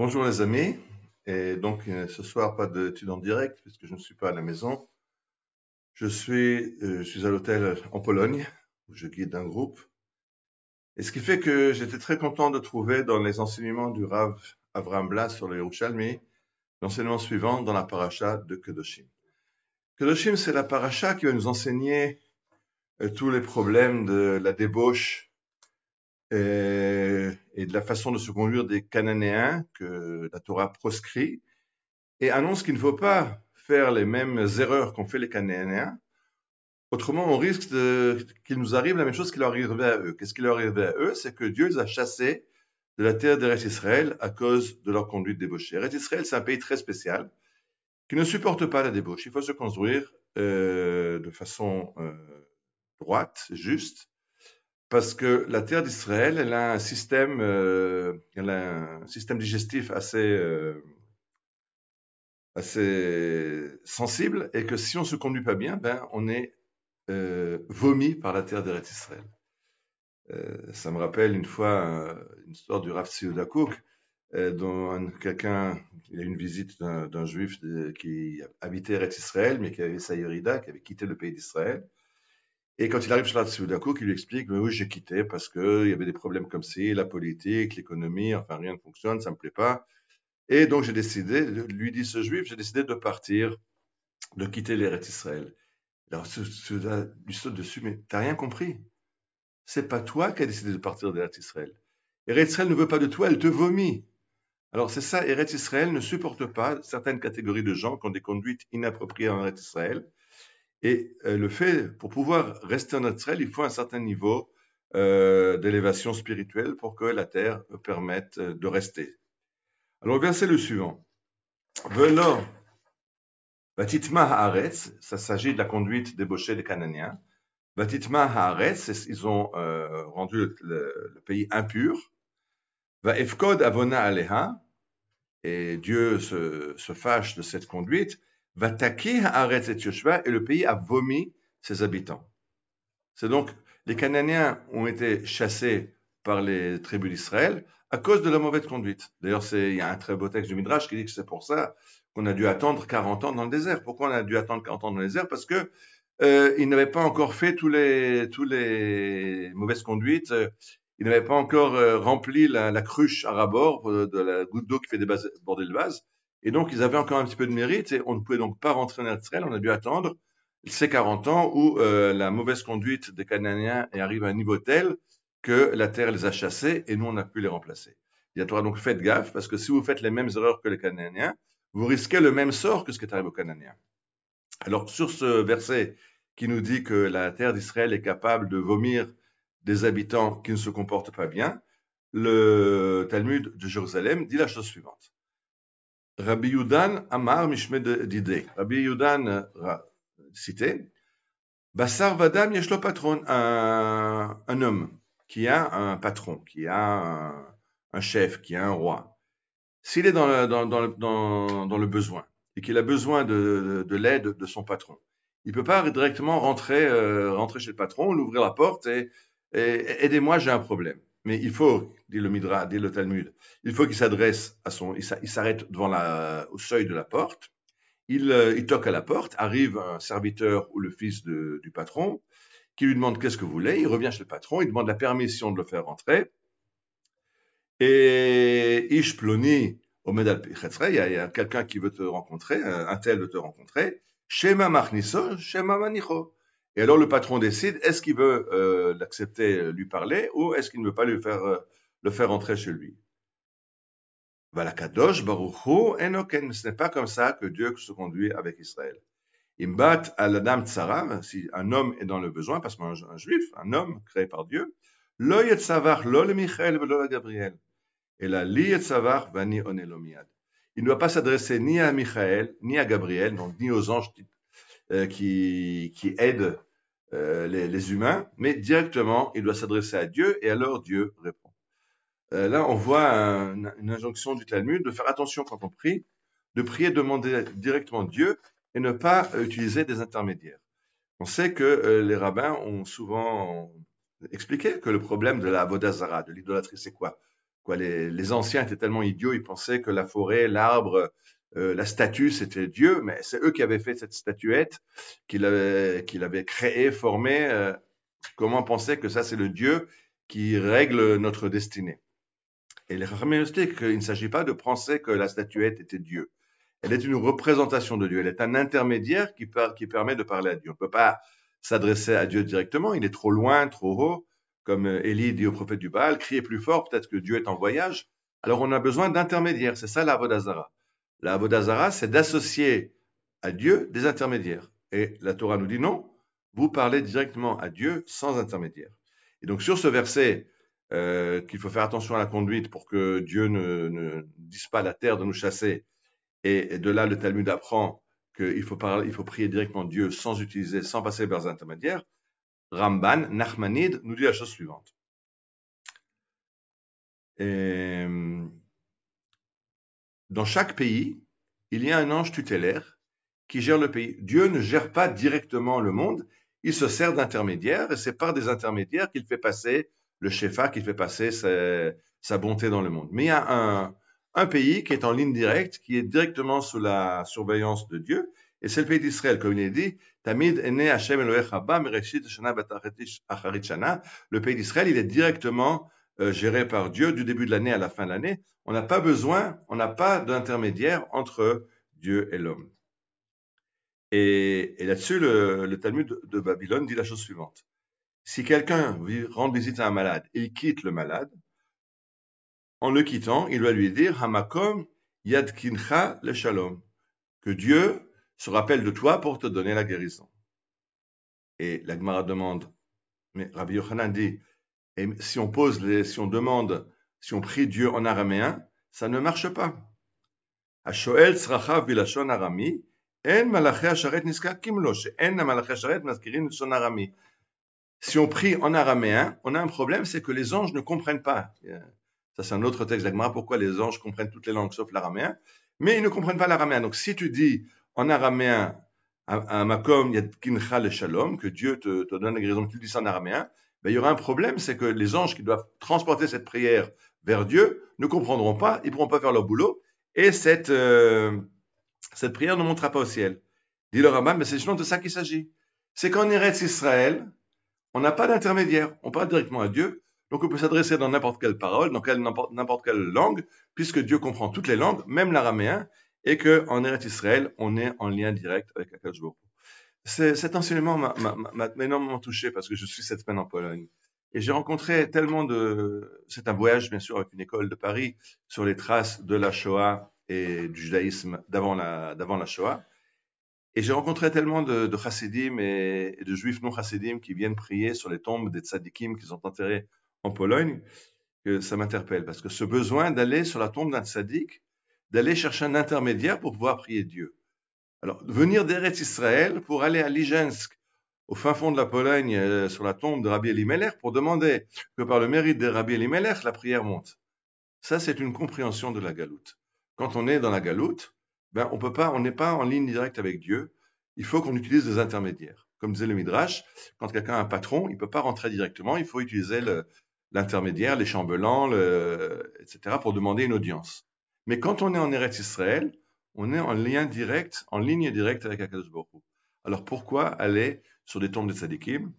Bonjour les amis, et donc ce soir pas d'études en direct puisque je ne suis pas à la maison. Je suis à l'hôtel en Pologne où je guide un groupe. Et ce qui fait que j'étais très content de trouver dans les enseignements du Rav Avraham Blas sur le Yerushalmi l'enseignement suivant dans la paracha de Kedoshim. Kedoshim, c'est la paracha qui va nous enseigner tous les problèmes de la débauche et de la façon de se conduire des Cananéens que la Torah proscrit et annonce qu'il ne faut pas faire les mêmes erreurs qu'ont fait les Cananéens. Autrement, on risque qu'il nous arrive la même chose qui leur arrivait à eux. Qu'est-ce qui leur arrivait à eux? C'est que Dieu les a chassés de la terre d'Eretz Israël à cause de leur conduite débauchée. Eretz Israël, c'est un pays très spécial qui ne supporte pas la débauche. Il faut se construire de façon droite, juste, parce que la terre d'Israël, elle a un système digestif assez sensible et que si on se conduit pas bien, ben on est vomi par la terre d'Eretz Israël. Ça me rappelle une fois une histoire du Rav Tzvi Kook, dont quelqu'un, il y a eu une visite d'un juif qui habitait Eretz Israël, mais qui avait sa Yerida, qui avait quitté le pays d'Israël. Et quand il arrive chez Rav Tzvi Kook, il lui explique, mais oui, j'ai quitté parce qu'il y avait des problèmes comme ci, la politique, l'économie, enfin rien ne fonctionne, ça me plaît pas. Et donc j'ai décidé, lui dit ce juif, j'ai décidé de partir, de quitter l'Eretz Israël. Alors celui-là lui saute dessus, mais t'as rien compris. C'est pas toi qui as décidé de partir d'Eretz Israël. Eretz Israël ne veut pas de toi, elle te vomit. Alors c'est ça, Eretz Israël ne supporte pas certaines catégories de gens qui ont des conduites inappropriées en Eretz Israël. Et le fait, pour pouvoir rester en Eretz Israël, il faut un certain niveau d'élévation spirituelle pour que la terre permette de rester. Alors verset le suivant. Velo Vatitma haaretz, ça s'agit de la conduite débauchée des Cananéens. Vatitma haaretz, ils ont rendu le pays impur. Va efkod avona aleha, et Dieu se fâche de cette conduite. Va taki haaretz et yoshva, et le pays a vomi ses habitants. C'est donc, les Cananéens ont été chassés par les tribus d'Israël à cause de la mauvaise conduite. D'ailleurs, il y a un très beau texte du Midrash qui dit que c'est pour ça qu'on a dû attendre 40 ans dans le désert. Pourquoi on a dû attendre 40 ans dans le désert? Parce que ils n'avaient pas encore fait tous les mauvaises conduites. Ils n'avaient pas encore rempli la cruche à rabord de la goutte d'eau qui fait déborder le vase. Et donc, ils avaient encore un petit peu de mérite et on ne pouvait donc pas rentrer en Israël. On a dû attendre ces 40 ans où la mauvaise conduite des Cananéens arrive à un niveau tel que la terre les a chassés et nous, on a pu les remplacer. Il y a donc faites gaffe parce que si vous faites les mêmes erreurs que les Cananéens, vous risquez le même sort que ce qui est arrivé aux Cananéens. Alors, sur ce verset qui nous dit que la terre d'Israël est capable de vomir des habitants qui ne se comportent pas bien, le Talmud de Jérusalem dit la chose suivante. Rabbi Yudan Amar Mishmed Didei. Rabbi Yudan cité Bassar Vadam Yeshlo Patron, un homme qui a un patron, qui a un chef, qui a un roi. S'il est dans le besoin et qu'il a besoin de l'aide de son patron, il ne peut pas directement rentrer chez le patron, l'ouvrir la porte et aidez-moi, j'ai un problème. Mais il faut, dit le Midra, dit le Talmud, il faut qu'il s'adresse il s'arrête au seuil de la porte, il toque à la porte, arrive un serviteur ou le fils du patron qui lui demande qu'est-ce que vous voulez, il revient chez le patron, il demande la permission de le faire rentrer et Ish Ploni Omed al il y a quelqu'un qui veut te rencontrer, un tel veut te rencontrer, Shema Machniso, Shema Manicho. Et alors le patron décide, est-ce qu'il veut l'accepter, lui parler, ou est-ce qu'il ne veut pas le faire entrer chez lui. Valakadosh Baruchu Enoken, ce n'est pas comme ça que Dieu se conduit avec Israël. Imbat al Adam Tsara, si un homme est dans le besoin, parce qu'un juif, un homme créé par Dieu, Lo Yetzavar, Lo le Michael, Lo le Gabriel. Et la li Yetzavar, Vani Onelomiad. Il ne doit pas s'adresser ni à Michael, ni à Gabriel, donc ni aux anges qui aident les humains, mais directement, il doit s'adresser à Dieu, et alors Dieu répond. Là, on voit une injonction du Talmud de faire attention quand on prie, de prier, demander directement Dieu, et ne pas utiliser des intermédiaires. On sait que les rabbins ont souvent expliqué que le problème de la avodah zara, de l'idolâtrie, c'est quoi? quoi, les anciens étaient tellement idiots, ils pensaient que la forêt, l'arbre, la statue, c'était Dieu, mais c'est eux qui avaient fait cette statuette, qu'il avait créée, formée. Comment penser que ça, c'est le Dieu qui règle notre destinée? Et les Chachamim expliquent qu'il ne s'agit pas de penser que la statuette était Dieu. Elle est une représentation de Dieu. Elle est un intermédiaire qui permet de parler à Dieu. On ne peut pas s'adresser à Dieu directement. Il est trop loin, trop haut. Comme Élie dit au prophète du Baal, criez plus fort, peut-être que Dieu est en voyage. Alors on a besoin d'intermédiaires. C'est ça la Avodah-Zara. La Avodah-Zara, c'est d'associer à Dieu des intermédiaires. Et la Torah nous dit non, vous parlez directement à Dieu sans intermédiaire. Et donc sur ce verset, qu'il faut faire attention à la conduite pour que Dieu ne dise pas à la terre de nous chasser, et de là, le Talmud apprend qu'il faut prier directement Dieu sans passer par les intermédiaires. Ramban, Nachmanide, nous dit la chose suivante. Et, dans chaque pays, il y a un ange tutélaire qui gère le pays. Dieu ne gère pas directement le monde, il se sert d'intermédiaires, et c'est par des intermédiaires qu'il fait passer le Shefa, qu'il fait passer sa bonté dans le monde. Mais il y a un pays qui est en ligne directe, qui est directement sous la surveillance de Dieu, et c'est le pays d'Israël, comme il est dit, Tamid ene Hashem Elohecha ba mereshit shana acharit shana. Le pays d'Israël, il est directement géré par Dieu du début de l'année à la fin de l'année. On n'a pas d'intermédiaire entre Dieu et l'homme. Et là-dessus, le Talmud de Babylone dit la chose suivante. Si quelqu'un rend visite à un malade et il quitte le malade, en le quittant, il doit lui dire Hamakom yadkincha le shalom, que Dieu se rappelle de toi pour te donner la guérison. Et la Gemara demande, mais Rabbi Yochanan dit, et si on demande, si on prie Dieu en araméen, ça ne marche pas. Hashoel tzrachav bilashon arami, en malaché hasharet niskakim lo, she'en malaché hasharet maskirin lashon arami. Si on prie en araméen, on a un problème, c'est que les anges ne comprennent pas. Ça, c'est un autre texte d'Agmara, pourquoi les anges comprennent toutes les langues sauf l'araméen, mais ils ne comprennent pas l'araméen. Donc, si tu dis en araméen, à Makom yadkincha le shalom, que Dieu te donne la guérison, tu dis ça en araméen, ben, il y aura un problème, c'est que les anges qui doivent transporter cette prière vers Dieu ne comprendront pas, ils ne pourront pas faire leur boulot, et cette prière ne montera pas au ciel. Dit le Rambam, mais c'est justement de ça qu'il s'agit. C'est qu'en Eretz Israël, on n'a pas d'intermédiaire, on parle directement à Dieu, donc on peut s'adresser dans n'importe quelle parole, dans n'importe quelle langue, puisque Dieu comprend toutes les langues, même l'araméen, et qu'en Eretz Israël, on est en lien direct avec Akadosh Baruch Hu. Cet enseignement m'a énormément touché parce que je suis cette semaine en Pologne. Et j'ai rencontré tellement c'est un voyage, bien sûr, avec une école de Paris sur les traces de la Shoah et du judaïsme d'avant la Shoah. Et j'ai rencontré tellement de chassidim et de juifs non chassidim qui viennent prier sur les tombes des tzadikim qui sont enterrés en Pologne, que ça m'interpelle. Parce que ce besoin d'aller sur la tombe d'un tzadik, d'aller chercher un intermédiaire pour pouvoir prier Dieu. Alors, venir d'Eretz Israël pour aller à Lijensk, au fin fond de la Pologne, sur la tombe de Rabbi Elimelech, pour demander que par le mérite de Rabbi Elimelech, la prière monte. Ça, c'est une compréhension de la galoute. Quand on est dans la galoute, ben, on n'est pas en ligne directe avec Dieu. Il faut qu'on utilise des intermédiaires. Comme disait le Midrash, quand quelqu'un a un patron, il ne peut pas rentrer directement, il faut utiliser l'intermédiaire, les chambellans, etc., pour demander une audience. Mais quand on est en Eretz Israël, on est en ligne directe avec Akadosh Baruch Hu. Alors pourquoi aller sur des tombes de tzadikim?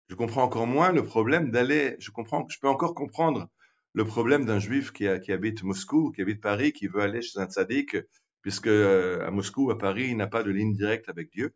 Je comprends encore moins le problème d'aller. Je peux encore comprendre le problème d'un juif qui habite Moscou, qui habite Paris, qui veut aller chez un tzaddik, puisque à Moscou, à Paris, il n'a pas de ligne directe avec Dieu.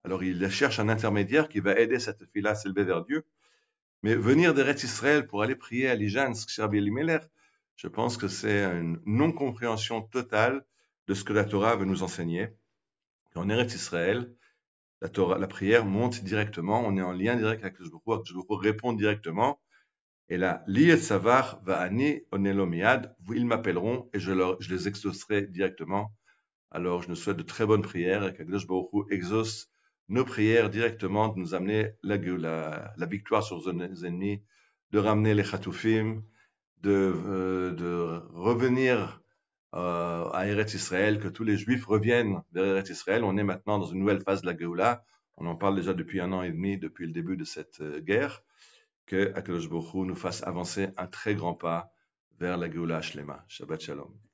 Alors il cherche un intermédiaire qui va aider cette fille-là à s'élever vers Dieu. Mais venir d'Eretz Israël pour aller prier à Lijansk, chez Rabbi Elimelech, je pense que c'est une non-compréhension totale de ce que la Torah veut nous enseigner. En Eretz Israël, la prière monte directement, on est en lien direct avec le Baruch Hu répond directement. Et là, li et savar va ani onelomiad, ils m'appelleront et je les exaucerai directement. Alors, je nous souhaite de très bonnes prières et qu'Akadosh Baruch Hu exauce nos prières directement, de nous amener la victoire sur nos ennemis, de ramener les chatoufim, de revenir à Eretz Israël, que tous les Juifs reviennent vers Eretz Israël. On est maintenant dans une nouvelle phase de la Géoula. On en parle déjà depuis 1 an et demi, depuis le début de cette guerre. que Akadosh Baruch Hu nous fasse avancer un très grand pas vers la Géoula Shlema. Shabbat Shalom.